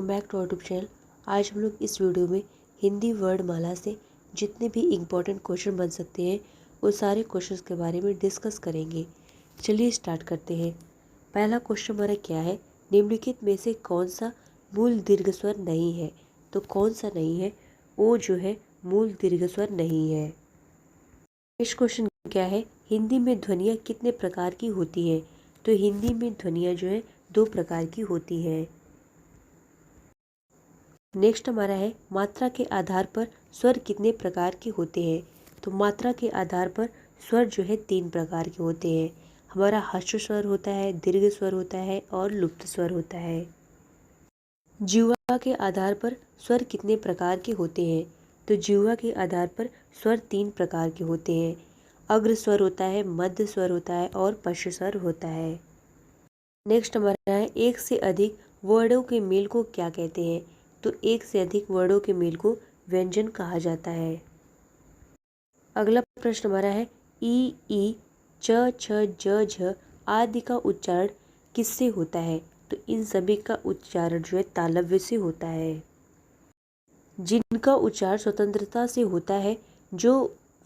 Welcome back to our YouTube channel. आज हम लोग इस वीडियो में हिंदी वर्णमाला से जितने भी इम्पोर्टेंट क्वेश्चन बन सकते हैं वो सारे क्वेश्चंस के बारे में डिस्कस करेंगे। चलिए स्टार्ट करते हैं। पहला क्वेश्चन हमारा क्या है, निम्नलिखित में से कौन सा मूल दीर्घ स्वर नहीं है। तो कौन सा नहीं है, वो जो है मूल दीर्घ स्वर नहीं है। नेक्स्ट क्वेश्चन क्या है, हिंदी में ध्वनियाँ कितने प्रकार की होती है। तो हिंदी में ध्वनियाँ जो है 2 प्रकार की होती है। नेक्स्ट हमारा है, मात्रा के आधार पर स्वर कितने प्रकार के होते हैं। तो मात्रा के आधार पर स्वर जो है 3 प्रकार के होते हैं। हमारा ह्रस्व स्वर होता है, दीर्घ स्वर होता है और लुप्त स्वर होता है। जिह्वा के आधार पर स्वर कितने प्रकार के होते हैं। तो जिह्वा के आधार पर स्वर 3 प्रकार के होते हैं। अग्र स्वर होता है, मध्य स्वर होता है और पश्च स्वर होता है। नेक्स्ट हमारा है, एक से अधिक वर्णों के मेल को क्या कहते हैं। तो एक से अधिक वर्णों के मेल को व्यंजन कहा जाता है। अगला प्रश्न हमारा है, ई च छ ज झ आदि का उच्चारण किससे होता है। तो इन सभी का उच्चारण जो है तालव्य से होता है। जिनका उच्चारण स्वतंत्रता से होता है, जो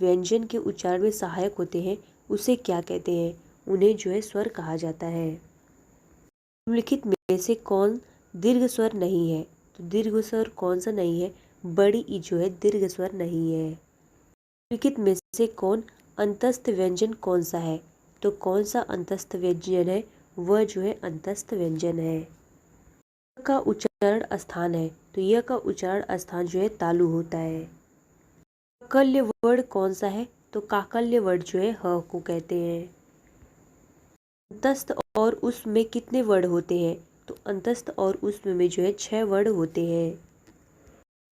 व्यंजन के उच्चारण में सहायक होते हैं, उसे क्या कहते हैं। उन्हें जो है स्वर कहा जाता है। निम्नलिखित में से कौन दीर्घ स्वर नहीं है। तो दीर्घ स्वर कौन सा नहीं है, बड़ी ई जो है दीर्घ स्वर नहीं है। निम्नलिखित में से कौन अंतस्थ व्यंजन कौन सा है। तो कौन सा अंतस्थ व्यंजन है, वह जो है अंतस्थ व्यंजन है। का उच्चारण स्थान है, तो यह का उच्चारण स्थान जो है तालु होता है। काकल्य वर्ण कौन सा है। तो काकल्य वर्ण जो है ह को कहते हैं। अंतस्थ और उष्म में कितने वर्ण होते हैं। तो अंतस्थ और उष्म में जो है 6 वर्ण होते हैं।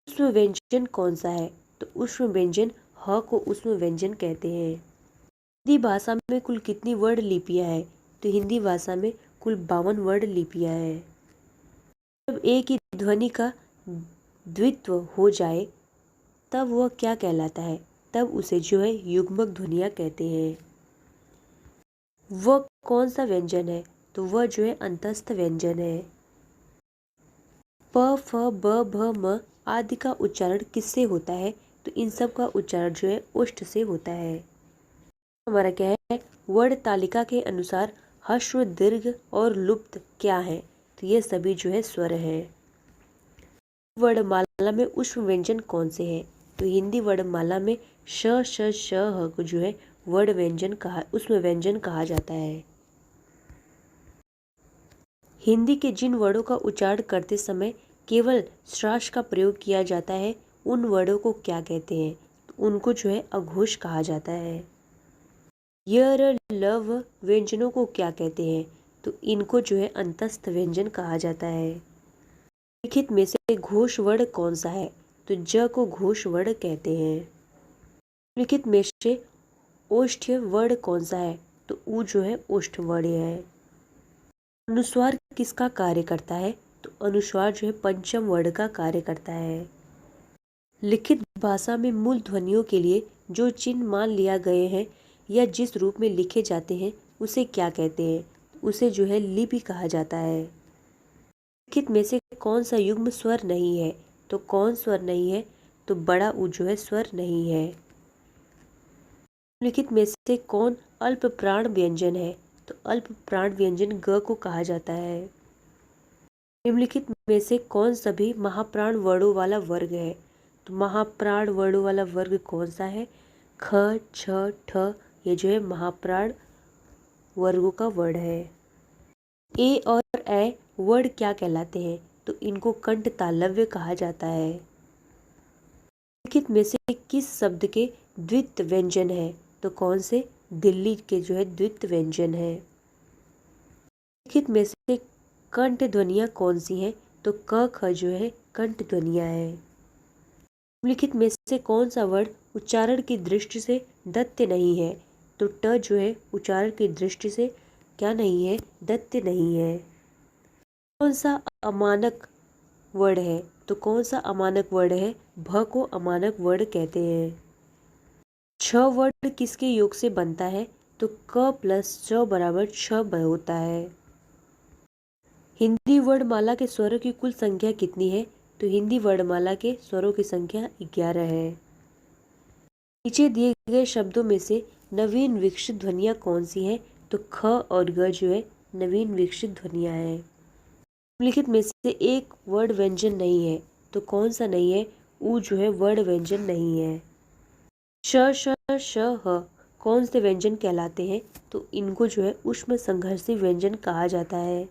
उष्म व्यंजन कौन सा है। तो उष्म व्यंजन ह को उष्म व्यंजन कहते हैं। हिंदी भाषा में कुल कितनी वर्ण लिपियां हैं। तो हिंदी भाषा में कुल 52 वर्ण लिपियां हैं। जब एक ही ध्वनि का द्वित्व हो जाए तब वह क्या कहलाता है। तब उसे जो है युग्मक ध्वनियाँ कहते हैं। वह कौन सा व्यंजन है। तो वह जो है अंतस्थ व्यंजन है। प फ ब भ म आदि का उच्चारण किससे होता है। तो इन सब का उच्चारण जो है ओष्ठ से होता है। हमारा क्या है, वर्ण तालिका के अनुसार ह्रस्व, दीर्घ और लुप्त क्या है। तो ये सभी जो है स्वर है। वर्णमाला में उष्म व्यंजन कौन से हैं। तो हिंदी वर्णमाला में श श श ह को जो है वर्ण व्यंजन कहा, उष्म व्यंजन कहा जाता है। हिंदी के जिन वर्णों का उच्चारण करते समय केवल श्रास का प्रयोग किया जाता है, उन वर्णों को क्या कहते हैं। तो उनको जो है अघोष कहा जाता है। य र ल व व्यंजनों को क्या कहते हैं। तो इनको जो है अंतस्थ व्यंजन कहा जाता है। लिखित में से घोष वर्ण कौन सा है। तो ज को घोष वर्ण कहते हैं। लिखित में से ओष्ठ्य वर्ण कौन सा है। तो उ जो है ओष्ठ वर्ण है। अनुस्वार किसका कार्य करता है। तो अनुस्वार जो है पंचम वर्ण का कार्य करता है। लिखित भाषा में मूल ध्वनियों के लिए जो चिन्ह मान लिया गए हैं या जिस रूप में लिखे जाते हैं उसे क्या कहते हैं। उसे जो है लिपि कहा जाता है। लिखित में से कौन सा युग्म स्वर नहीं है। तो कौन स्वर नहीं है, तो बड़ा उ जो है स्वर नहीं है। लिखित में से कौन अल्प प्राण व्यंजन है। तो अल्प प्राण व्यंजन ग को कहा जाता है। निम्नलिखित में से कौन सभी महाप्राण वर्णों वाला वर्ग है। तो महाप्राण वर्णों वाला वर्ग कौन सा है, ख छ ठ, ये जो है महाप्राण वर्गों का वर्ण है। ए और ए वर्ण क्या कहलाते हैं। तो इनको कंठ तालव्य कहा जाता है। लिखित में से किस शब्द के द्वित व्यंजन है। तो कौन से, दिल्ली के जो है द्वित व्यंजन है। लिखित में से कंठ ध्वनियाँ कौन सी हैं। तो क ख जो है कंठ ध्वनियाँ है। निम्नलिखित में से कौन सा वर्ण उच्चारण की दृष्टि से दत्त नहीं है। तो ट जो है उच्चारण की दृष्टि से क्या नहीं है, दत्त नहीं है। कौन सा अमानक वर्ण है। तो कौन सा अमानक वर्ण है, भ को अमानक वर्ण कहते हैं। छ वर्ण किसके योग से बनता है। तो क प्लस च बराबर छ होता है। हिंदी वर्णमाला के स्वरों की कुल संख्या कितनी है? तो हिंदी वर्णमाला के स्वरों की संख्या 11 है। नीचे दिए गए शब्दों में से नवीन विकसित ध्वनियाँ कौन सी हैं? तो ख और ग जो है नवीन विकसित ध्वनियाँ हैं। निम्नलिखित में से एक वर्ण व्यंजन नहीं है, तो कौन सा नहीं है? ऊ जो है वर्ण व्यंजन नहीं है। श श श ह कौन से व्यंजन कहलाते हैं? तो इनको जो है ऊष्म संघर्षी व्यंजन कहा जाता है।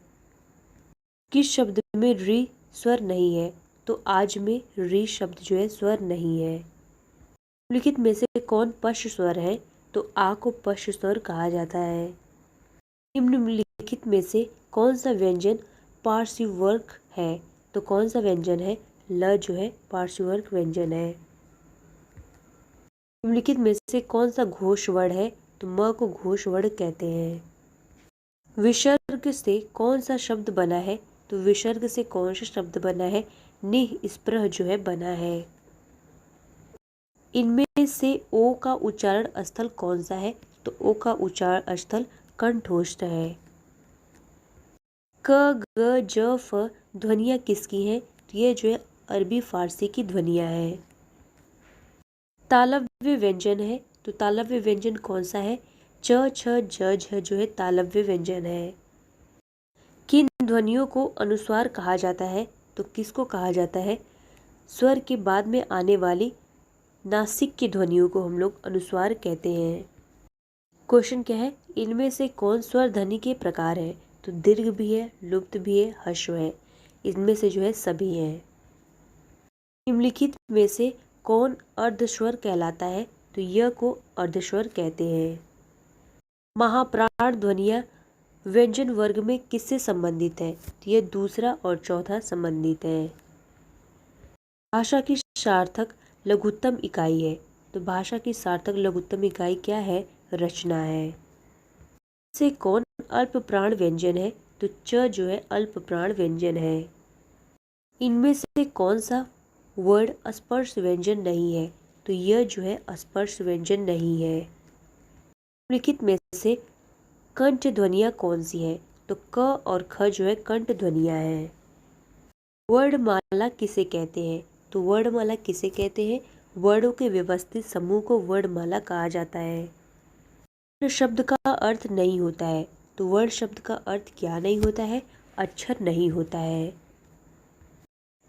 किस शब्द में री स्वर नहीं है? तो आज में री शब्द जो है स्वर नहीं है। निम्नलिखित में से कौन पश्च स्वर है? तो आ को पश्च स्वर कहा जाता है। निम्नलिखित में से कौन सा व्यंजन पार्श्ववर्ग है? तो कौन सा व्यंजन है? ल जो है पार्श्ववर्ग व्यंजन है। निम्नलिखित में से कौन सा घोष वर्ण है? तो म को घोष वर्ण कहते हैं। विसर्ग से कौन सा शब्द बना है? तो विसर्ग से कौन सा शब्द बना है? निह स्पृह जो है बना है। इनमें से ओ का उच्चारण स्थल कौन सा है? तो ओ का उच्चारण स्थल कंठोष्ठ है। क ग ज फ ध्वनियाँ किसकी हैं? तो ये जो है अरबी फारसी की ध्वनियाँ हैं। तालव्य व्यंजन है, तो तालव्य व्यंजन कौन सा है? च छ ज झ जो है तालव्य व्यंजन है। किन ध्वनियों को अनुस्वार कहा जाता है? तो किसको कहा जाता है? स्वर के बाद में आने वाली नासिक की ध्वनियों को हम लोग अनुस्वार कहते हैं। क्वेश्चन क्या है? इनमें से कौन स्वर ध्वनि के प्रकार है? तो दीर्घ भी है, लुप्त भी है, ह्रस्व है। इनमें से जो है सभी हैं। निम्नलिखित में से कौन अर्धस्वर कहलाता है? तो य को अर्धस्वर कहते हैं। महाप्राण ध्वनियाँ व्यंजन वर्ग में किससे संबंधित है? तो यह दूसरा और चौथा संबंधित है। भाषा की सार्थक लघुत्तम इकाई है, तो भाषा की सार्थक लघुत्तम इकाई क्या है? रचना है। से कौन अल्प प्राण व्यंजन है? तो च जो है अल्प प्राण व्यंजन है। इनमें से कौन सा वर्ण स्पर्श व्यंजन नहीं है? तो यह जो है स्पर्श व्यंजन नहीं है। निम्नलिखित में से कंठ ध्वनियाँ कौन सी हैं? तो क और ख जो है कंठ ध्वनियाँ हैं। वर्णमाला किसे कहते हैं? तो वर्णमाला किसे कहते हैं? वर्णों के व्यवस्थित समूह को वर्णमाला कहा जाता है। वर्ण शब्द का अर्थ नहीं होता है, तो वर्ण शब्द का अर्थ क्या नहीं होता है? अक्षर नहीं होता है।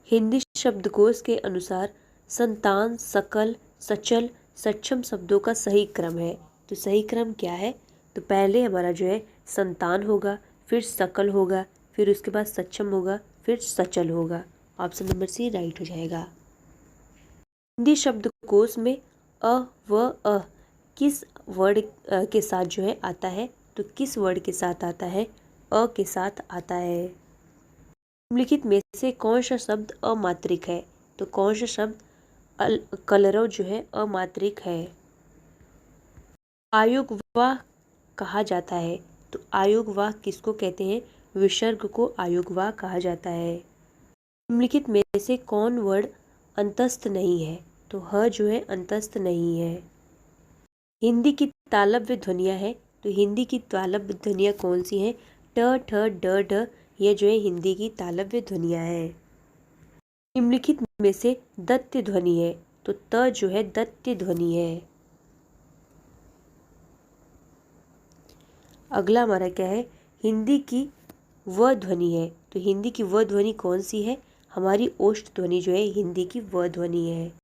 हिंदी शब्दकोश के अनुसार संतान, सकल, सचल, सक्षम शब्दों का सही क्रम है, तो सही क्रम क्या है? तो पहले हमारा जो है संतान होगा, फिर सकल होगा, फिर उसके बाद सक्षम होगा, फिर सचल होगा। ऑप्शन नंबर सी राइट हो जाएगा। हिंदी शब्दकोश में अ व अ किस वर्ड के साथ जो है आता है? तो किस वर्ड के साथ आता है? अ के साथ आता है। निम्नलिखित में से कौन सा शब्द अमात्रिक है? तो कौन सा शब्द कलरव जो है अमात्रिक है। आयोगवाह कहा जाता है, तो आयोगवाह किसको कहते हैं? विसर्ग को आयोगवाह कहा जाता है। निम्नलिखित में से कौन वर्ण अंतस्थ नहीं है? तो ह जो है अंतस्थ नहीं है। हिंदी की तालव्य ध्वनियाँ है, तो हिंदी की तालव्य ध्वनियाँ कौन सी हैं? ट ठ ड ढ यह जो है हिंदी की तालव्य ध्वनियाँ हैं। निम्नलिखित में से दत्त ध्वनि है, तो त जो है दत्त ध्वनि है। अगला हमारा क्या है? हिंदी की व ध्वनि है, तो हिंदी की व ध्वनि कौन सी है? हमारी ओष्ठ ध्वनि जो है हिंदी की व ध्वनि है।